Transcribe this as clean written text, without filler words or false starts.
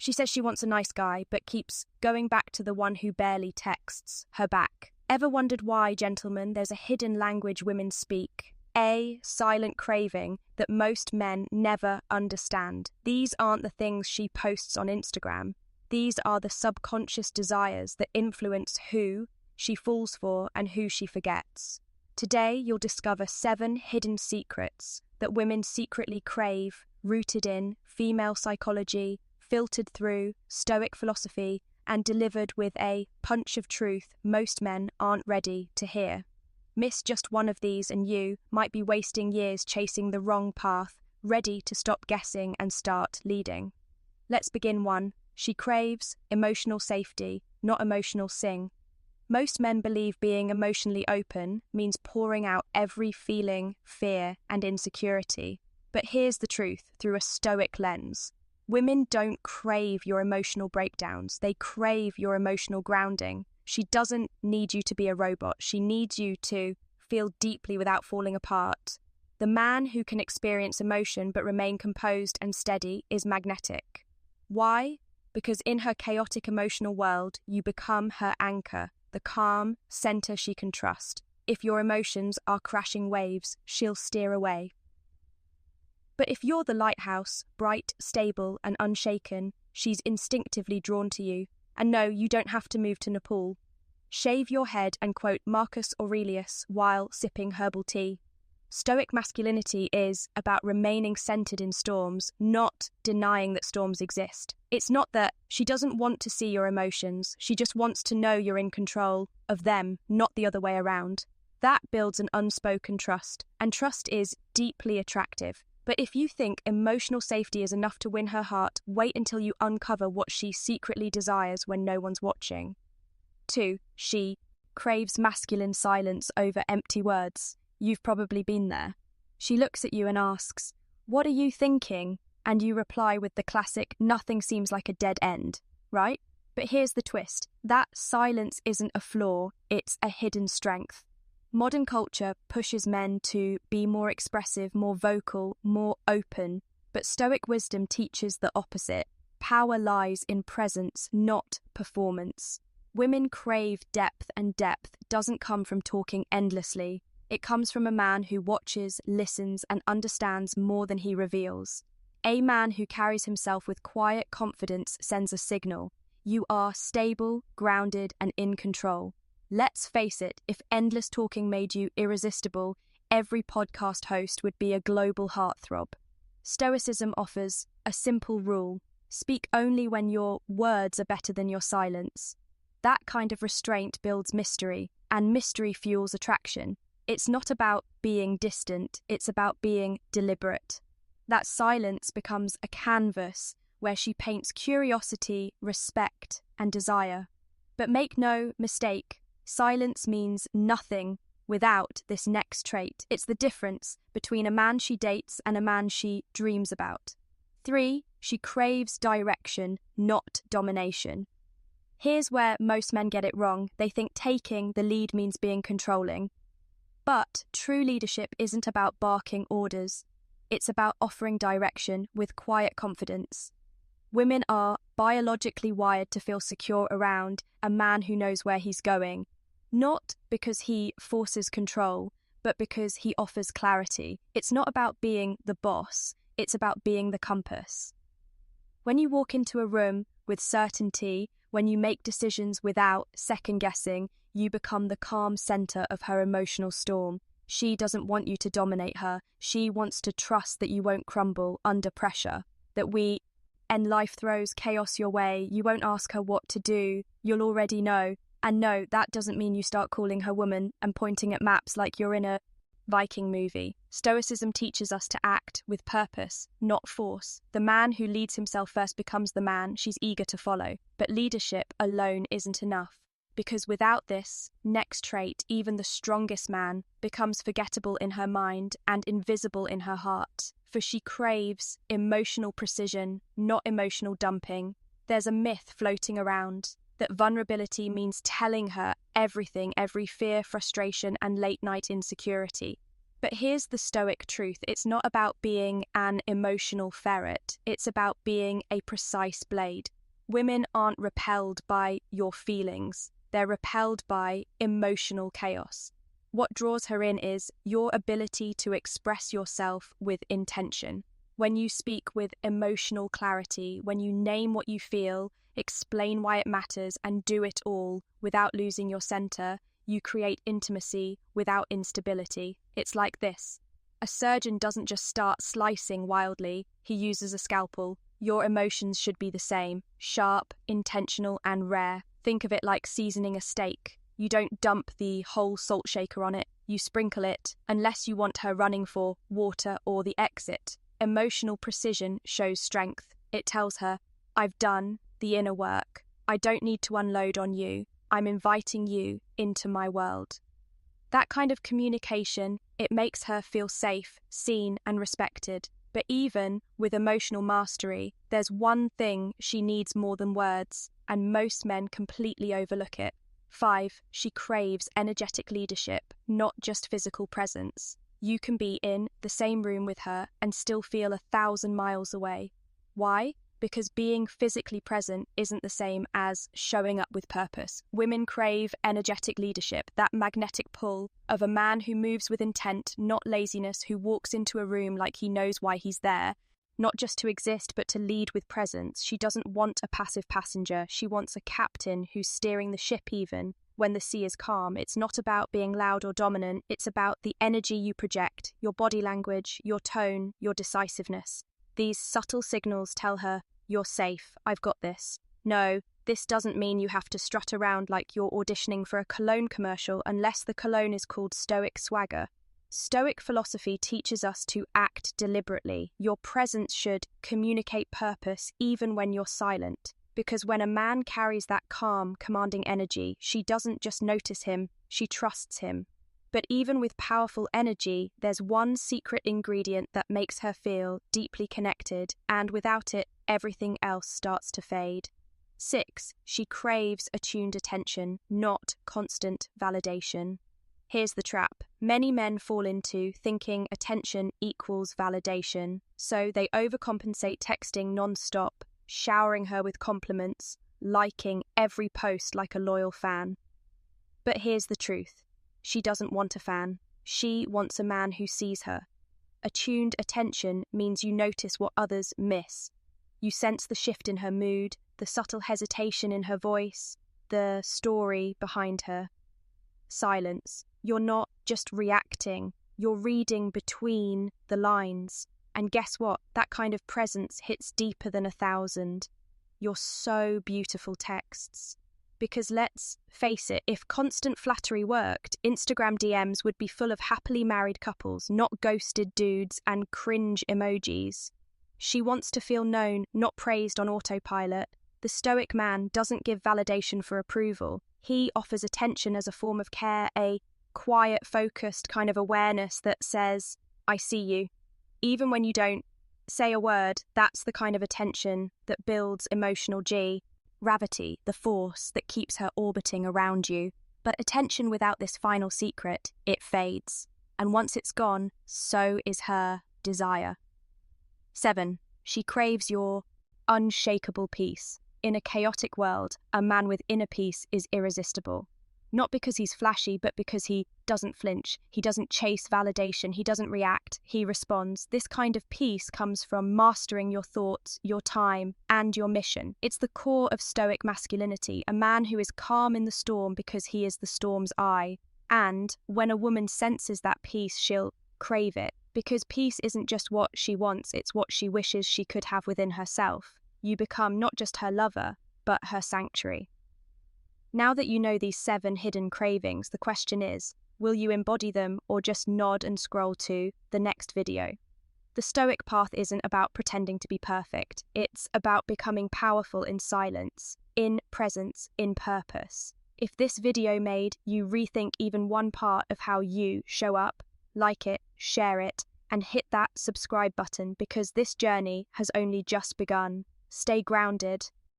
She says she wants a nice guy, but keeps going back to the one who barely texts her back. Ever wondered why, gentlemen, there's a hidden language women speak? A silent craving that most men never understand. These aren't the things she posts on Instagram. These are the subconscious desires that influence who she falls for and who she forgets. Today, you'll discover 7 hidden secrets that women secretly crave, rooted in female psychology, filtered through Stoic philosophy, and delivered with a punch of truth most men aren't ready to hear. Miss just one of these and you might be wasting years chasing the wrong path, ready to stop guessing and start leading. Let's begin 1. She craves emotional safety, not emotional sing. Most men believe being emotionally open means pouring out every feeling, fear, and insecurity. But here's the truth through a Stoic lens. Women don't crave your emotional breakdowns. They crave your emotional grounding. She doesn't need you to be a robot. She needs you to feel deeply without falling apart. The man who can experience emotion but remain composed and steady is magnetic. Why? Because in her chaotic emotional world, you become her anchor, the calm center she can trust. If your emotions are crashing waves, she'll steer away. But if you're the lighthouse, bright, stable, and unshaken, she's instinctively drawn to you. And no, you don't have to move to Nepal. Shave your head and quote Marcus Aurelius while sipping herbal tea. Stoic masculinity is about remaining centered in storms, not denying that storms exist. It's not that she doesn't want to see your emotions, she just wants to know you're in control of them, not the other way around. That builds an unspoken trust, and trust is deeply attractive. But if you think emotional safety is enough to win her heart, wait until you uncover what she secretly desires when no one's watching. 2. She craves masculine silence over empty words. You've probably been there. She looks at you and asks, "What are you thinking?" And you reply with the classic, "Nothing seems like a dead end," right? But here's the twist. That silence isn't a flaw, it's a hidden strength. Modern culture pushes men to be more expressive, more vocal, more open, but Stoic wisdom teaches the opposite. Power lies in presence, not performance. Women crave depth, and depth doesn't come from talking endlessly. It comes from a man who watches, listens, and understands more than he reveals. A man who carries himself with quiet confidence sends a signal. You are stable, grounded, and in control. Let's face it, if endless talking made you irresistible, every podcast host would be a global heartthrob. Stoicism offers a simple rule: speak only when your words are better than your silence. That kind of restraint builds mystery, and mystery fuels attraction. It's not about being distant, it's about being deliberate. That silence becomes a canvas where she paints curiosity, respect, and desire. But make no mistake, silence means nothing without this next trait. It's the difference between a man she dates and a man she dreams about. 3. She craves direction, not domination. Here's where most men get it wrong. They think taking the lead means being controlling. But true leadership isn't about barking orders. It's about offering direction with quiet confidence. Women are biologically wired to feel secure around a man who knows where he's going, not because he forces control, but because he offers clarity. It's not about being the boss, it's about being the compass. When you walk into a room with certainty, when you make decisions without second-guessing, you become the calm center of her emotional storm. She doesn't want you to dominate her. She wants to trust that you won't crumble under pressure, that when life throws chaos your way, you won't ask her what to do. You'll already know. And no, that doesn't mean you start calling her woman and pointing at maps like you're in a Viking movie. Stoicism teaches us to act with purpose, not force. The man who leads himself first becomes the man she's eager to follow. But leadership alone isn't enough. Because without this next trait, even the strongest man becomes forgettable in her mind and invisible in her heart. For she craves emotional precision, not emotional dumping. There's a myth floating around that vulnerability means telling her everything, every fear, frustration, and late-night insecurity. But here's the Stoic truth. It's not about being an emotional ferret. It's about being a precise blade. Women aren't repelled by your feelings. They're repelled by emotional chaos. What draws her in is your ability to express yourself with intention. When you speak with emotional clarity, when you name what you feel, explain why it matters, and do it all without losing your center, you create intimacy without instability. It's like this. A surgeon doesn't just start slicing wildly, he uses a scalpel. Your emotions should be the same, sharp, intentional, and rare. Think of it like seasoning a steak. You don't dump the whole salt shaker on it, you sprinkle it, unless you want her running for water or the exit. Emotional precision shows strength. It tells her, I've done the inner work. I don't need to unload on you. I'm inviting you into my world. That kind of communication, it makes her feel safe, seen, and respected. But even with emotional mastery, there's one thing she needs more than words, and most men completely overlook it. 5. She craves energetic leadership, not just physical presence. You can be in the same room with her and still feel 1,000 miles away. Why? Because being physically present isn't the same as showing up with purpose. Women crave energetic leadership, that magnetic pull of a man who moves with intent, not laziness, who walks into a room like he knows why he's there, not just to exist but to lead with presence. She doesn't want a passive passenger. She wants a captain who's steering the ship even when the sea is calm. It's not about being loud or dominant. It's about the energy you project, your body language, your tone, your decisiveness. These subtle signals tell her, you're safe, I've got this. No, this doesn't mean you have to strut around like you're auditioning for a cologne commercial unless the cologne is called Stoic swagger. Stoic philosophy teaches us to act deliberately. Your presence should communicate purpose even when you're silent. Because when a man carries that calm, commanding energy, she doesn't just notice him, she trusts him. But even with powerful energy, there's one secret ingredient that makes her feel deeply connected, and without it, everything else starts to fade. 6. She craves attuned attention, not constant validation. Here's the trap. Many men fall into thinking attention equals validation, so they overcompensate, texting non-stop, showering her with compliments, liking every post like a loyal fan. But here's the truth. She doesn't want a fan. She wants a man who sees her. Attuned attention means you notice what others miss. You sense the shift in her mood, the subtle hesitation in her voice, the story behind her. Silence. You're not just reacting, you're reading between the lines. And guess what? That kind of presence hits deeper than 1,000. You're so beautiful texts. Because let's face it, if constant flattery worked, Instagram DMs would be full of happily married couples, not ghosted dudes and cringe emojis. She wants to feel known, not praised on autopilot. The Stoic man doesn't give validation for approval. He offers attention as a form of care, a quiet, focused kind of awareness that says, I see you. Even when you don't say a word, that's the kind of attention that builds emotional gravity, the force that keeps her orbiting around you. But attention without this final secret, it fades. And once it's gone, so is her desire. 7. She craves your unshakable peace. In a chaotic world, a man with inner peace is irresistible. Not because he's flashy, but because he doesn't flinch. He doesn't chase validation. He doesn't react. He responds. This kind of peace comes from mastering your thoughts, your time, and your mission. It's the core of Stoic masculinity, a man who is calm in the storm because he is the storm's eye. And when a woman senses that peace, she'll crave it. Because peace isn't just what she wants, it's what she wishes she could have within herself. You become not just her lover, but her sanctuary. Now that you know these 7 hidden cravings, the question is, will you embody them or just nod and scroll to the next video? The Stoic path isn't about pretending to be perfect. It's about becoming powerful in silence, in presence, in purpose. If this video made you rethink even one part of how you show up, like it, share it, and hit that subscribe button because this journey has only just begun. Stay grounded,